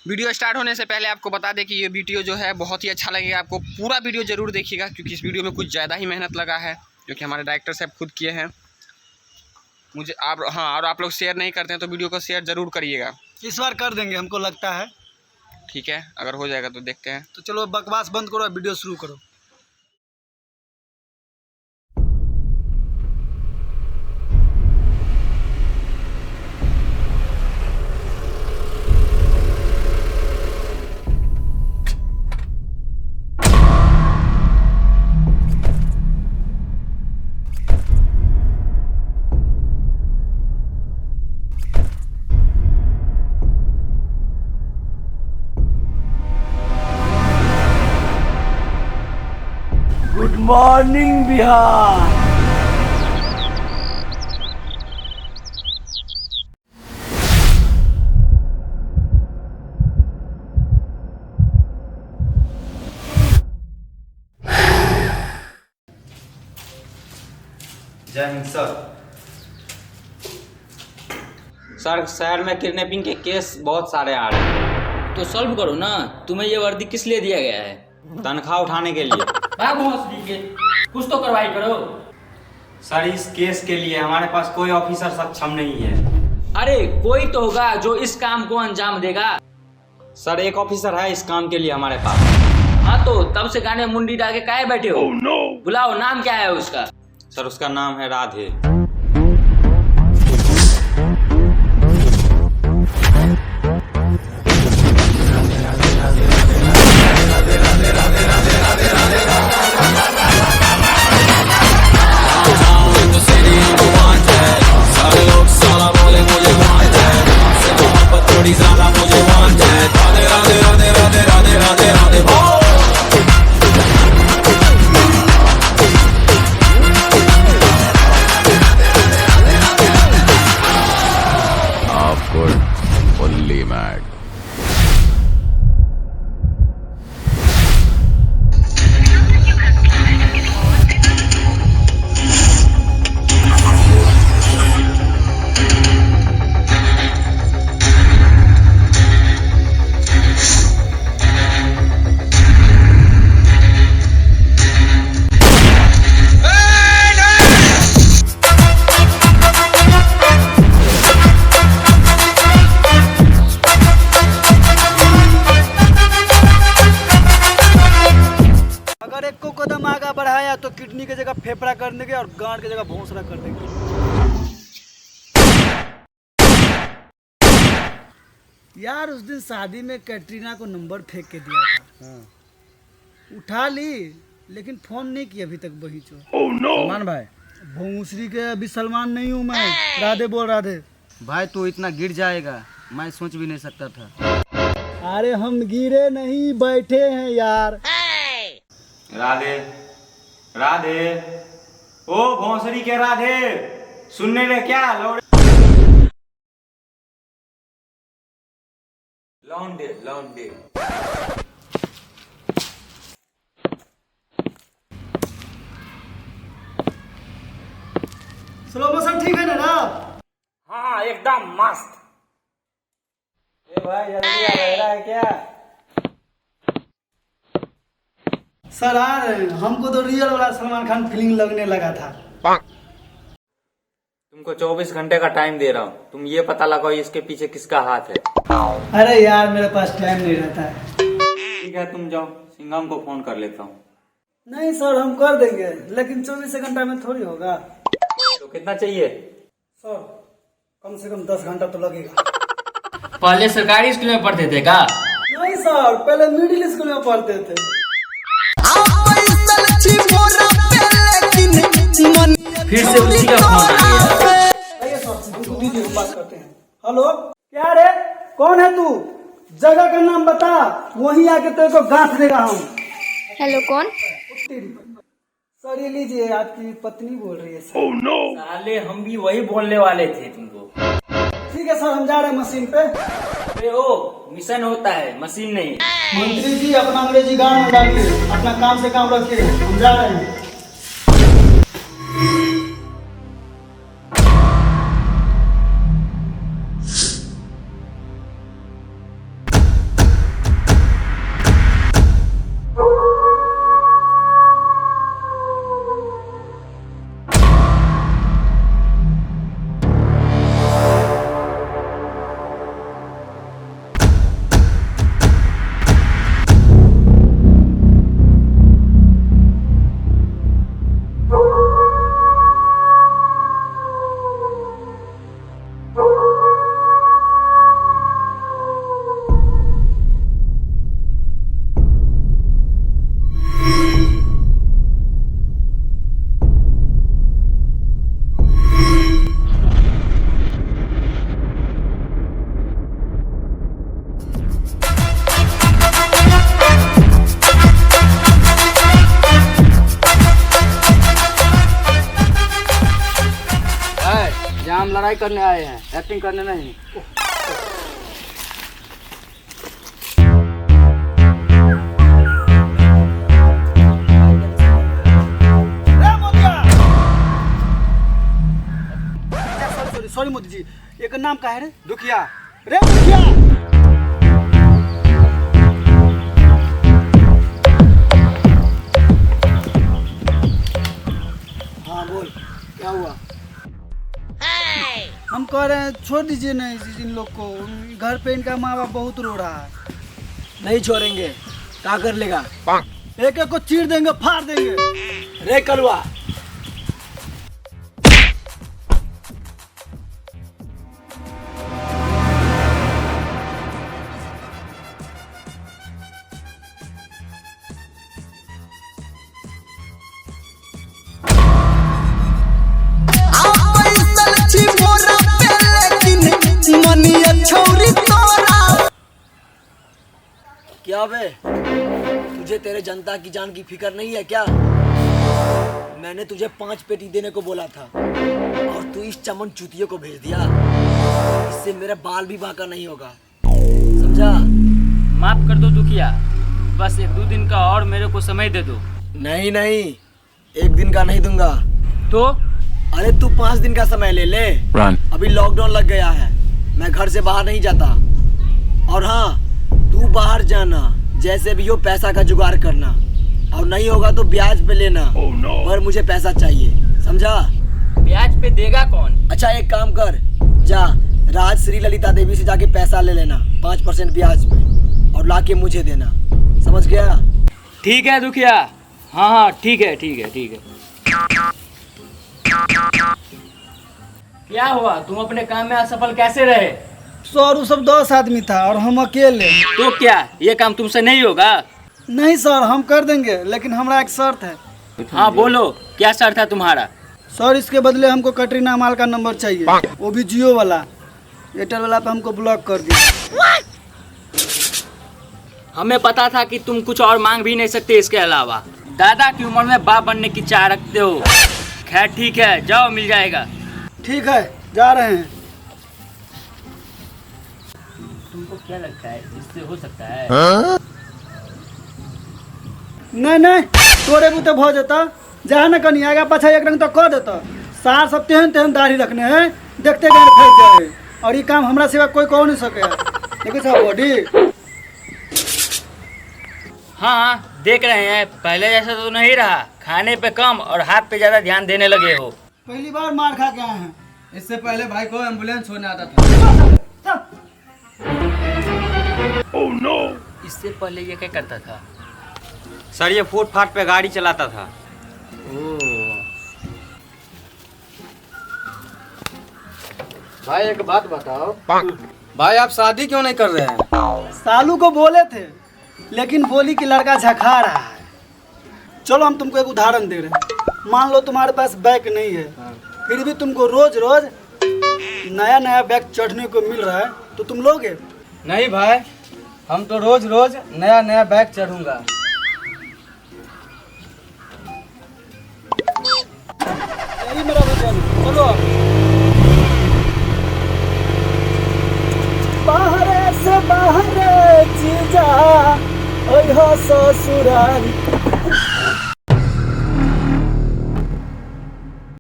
Video start होने से पहले आपको बता दें कि ये वीडियो जो है बहुत ही अच्छा लगेगा आपको। पूरा वीडियो ज़रूर देखिएगा क्योंकि इस वीडियो में कुछ ज़्यादा ही मेहनत लगा है जो कि हमारे डायरेक्टर साहब खुद किए हैं। मुझे आप और आप लोग शेयर नहीं करते हैं तो वीडियो को शेयर ज़रूर करिएगा। इस बार कर देंगे, हमको लगता है। ठीक है, अगर हो जाएगा तो देखते हैं। तो चलो बकवास बंद करो, वीडियो शुरू करो। Good morning Bihar. जय हिंद सर। सर शहर में किडनैपिंग के केस बहुत सारे आ रहे हैं। तो सॉल्व करो ना। तुम्हें ये वर्दी किस लिए दिया गया है? तनख्वाह उठाने के लिए। कुछ तो कार्रवाई करो। सर इस केस के लिए हमारे पास कोई ऑफिसर सक्षम नहीं है। अरे कोई तो होगा जो इस काम को अंजाम देगा। सर एक ऑफिसर है इस काम के लिए हमारे पास। हाँ तो तब से गाने मुंडी डाके काहे बैठे हो? बुलाओ, नाम क्या है उसका? सर उसका नाम है राधे। Only mad. अगर एक को कदम आगे बढ़ाया तो किडनी की जगह फेफड़ा कर देंगे और गांड की जगह भोंसड़ा कर देंगे। यार उस दिन शादी में कैटरीना को नंबर फेंक के दिया था। उठा ली लेकिन फोन नहीं किया अभी तक वही चो। सलमान भाई, भोंसरी के अभी सलमान नहीं हूँ मैं। राधे बोल राधे। भाई तू इतना गिर जाएगा मैं सोच भी नहीं सकता था। अरे हम गिरे नहीं, बैठे हैं यार। राधे राधे, ओ भोंसरी के राधे, सुनने ले क्या? लौंडे लौंडे। स्लो मोशन ठीक है ना? हाँ एकदम मस्त। ए भाई जल्दी आ रहा है क्या? सर आ रहे हैं। हमको तो रियल वाला सलमान खान फीलिंग लगने लगा था। तुमको 24 घंटे का टाइम दे रहा हूँ, तुम ये पता लगाओ इसके पीछे किसका हाथ है। अरे यार मेरे पास टाइम नहीं रहता है। ठीक है तुम जाओ, सिंघम को फोन कर लेता हूँ। नहीं सर हम कर देंगे लेकिन 24 घंटा में थोड़ी होगा। तो कितना चाहिए? सर कम से कम 10 घंटा तो लगेगा। पहले सरकारी स्कूल में पढ़ते थे का? नहीं सर पहले मिडिल स्कूल में पढ़ते थे। फिर से उसी का फोन आ गया। आइए सर दीदी हम बात करते हैं। हेलो क्या रे, कौन है तू? जगह का नाम बता, वहीं आके तेरे को गांठ देगा हम। हेलो कौन? सर ये लीजिए, आपकी पत्नी बोल रही है सर। साले हम भी वही बोलने वाले थे तुमको। ठीक है सर हम जा रहे हैं मशीन पे। अरे ओ मिशन होता है, मशीन नहीं। मंत्री जी अपना अंग्रेजी गान में डालिए, अपना काम से काम रखिए, हम जा रहे हैं। पढ़ाई करने आए हैं, एक्टिंग करने नहीं। सॉरी मोदी जी, एक नाम का है रे? दुखिया। रे दुखिया, हाँ बोल, क्या हुआ? हम कह रहे हैं छोड़ दीजिए ना इन लोग को, घर पे इनका माँ बाप बहुत रो रहा है। नहीं छोड़ेंगे, क्या कर लेगा? एक एक को चीर देंगे, फाड़ देंगे। रे कलवा, क्या बे, तुझे तेरे जनता की जान की फिक्र नहीं है क्या? मैंने तुझे 5 पेटी देने को बोला था और तू इस चमन चूतिये को भेज दिया। इससे मेरे बाल भी बांका नहीं होगा, समझा? माफ कर दो दुखिया, बस 1-2 दिन का और मेरे को समय दे दो। नहीं नहीं, 1 दिन का नहीं दूंगा। तो अरे तू 5 दिन का समय ले ले। अभी लॉकडाउन लग गया है, मैं घर से बाहर नहीं जाता। और हाँ, तू बाहर जाना, जैसे भी हो पैसा का जुगाड़ करना, और नहीं होगा तो ब्याज पे लेना। पर मुझे पैसा चाहिए, समझा? ब्याज पे देगा कौन? अच्छा एक काम कर, जा राजश्री ललिता देवी से जाके पैसा ले लेना 5% ब्याज पे, और लाके मुझे देना, समझ गया? ठीक है दुखिया, हाँ हाँ ठीक है ठीक है ठीक है। क्या हुआ, तुम अपने काम में असफल कैसे रहे? सर वो सब 10 आदमी था और हम अकेले। तो क्या ये काम तुमसे नहीं होगा? नहीं सर, हम कर देंगे, लेकिन हमारा एक शर्त है। हाँ बोलो, क्या शर्त है तुम्हारा? सर इसके बदले हमको कटरीना माल का नंबर चाहिए, वो भी जियो वाला। एयरटेल वाला पे हमको ब्लॉक कर दिया। हमें पता था कि तुम कुछ और मांग भी नहीं सकते इसके अलावा। दादा की उम्र में बाप बनने की चाह रखते हो। खैर ठीक है, जाओ मिल जाएगा। ठीक है, जा रहे हैं। तुमको क्या लगता है इससे हो सकता है? नहीं नहीं, तोरे भी तो भ जाता। जहाँ न कहीं आगा पाछा एक रंग तो कह देता। सार सब तेहन तेहन दाढ़ी रखने हैं, देखते गाड़ फेंक जाए। और ये काम हमरा सिवा कोई कह नहीं सके। देखो साहब बॉडी। हाँ देख रहे हैं, पहले जैसा तो नहीं रहा। खाने पे कम और हाथ पे ज्यादा ध्यान देने लगे हो। पहली बार मार खा के आए हैं। इससे पहले भाई को एम्बुलेंस छोड़ने आता था। इससे पहले ये क्या करता था? सर ये फुटपाथ पे गाड़ी चलाता था। भाई एक बात बताओ, भाई आप शादी क्यों नहीं कर रहे हैं? सालू को बोले थे, लेकिन बोली कि लड़का झखा रहा है। चलो हम तुमको एक उदाहरण दे रहे हैं। मान लो तुम्हारे पास बैग नहीं है, फिर भी तुमको रोज रोज नया नया बैग चढ़ने को मिल रहा है, तो तुम लोगे? नहीं भाई, हम तो रोज रोज नया नया बैग चढ़ूंगा। यही मेरा वचन। चलो बाहर से बाहर जीजा, ओह ससुराल